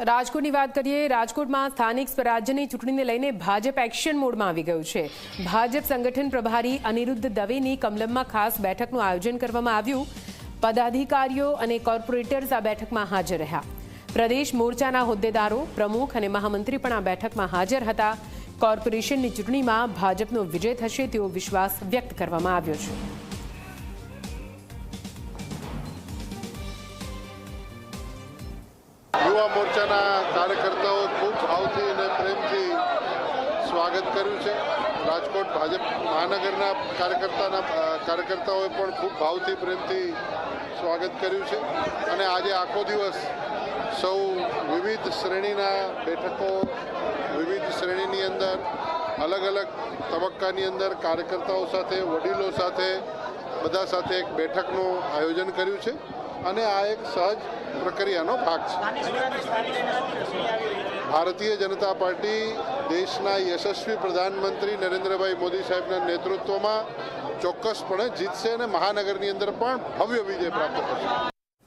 રાજકોટની વાત કરીએ। રાજકોટમાં સ્થાનિક સ્વરાજ્યની ચૂંટણીને લઈને ભાજપ એક્શન મોડમાં આવી ગયું છે। ભાજપ સંગઠન પ્રભારી અનિરુદ્ધ દવેની કમલમમાં ખાસ બેઠકનું આયોજન કરવામાં આવ્યું। પદાધિકારીઓ અને કોર્પોરેટર્સ આ બેઠકમાં હાજર રહ્યા। પ્રદેશ મોરચાના હોદ્દેદારો, પ્રમુખ અને મહામંત્રી પણ આ બેઠકમાં હાજર હતા। કોર્પોરેશનની ચૂંટણીમાં ભાજપનો વિજય થશે તેવો વિશ્વાસ વ્યક્ત કરવામાં આવ્યો છે। युवा मोर्चा कार्यकर्ताओं खूब भाव प्रेम थी स्वागत कर्यु। राजकोट भाजप महानगर कार्यकर्ताओं खूब भाव प्रेम थी स्वागत कर्यु। आज आखो दिवस सौ विविध श्रेणी बैठको विविध श्रेणी अंदर अलग अलग तबक्कानी अंदर कार्यकर्ताओं साथे वडीलों साथे बधा साथे एक बैठकનું आयोजन કર્યું છે અને આ એક સહજ પ્રક્રિયાનો ભાગ છે। ભારતીય જનતા પાર્ટી દેશના યશસ્વી પ્રધાનમંત્રી નરેન્દ્રભાઈ મોદી સાહેબના નેતૃત્વમાં ચોક્કસપણે જીતશે અને મહાનગરની અંદર પણ ભવ્ય વિજય પ્રાપ્ત કરશે।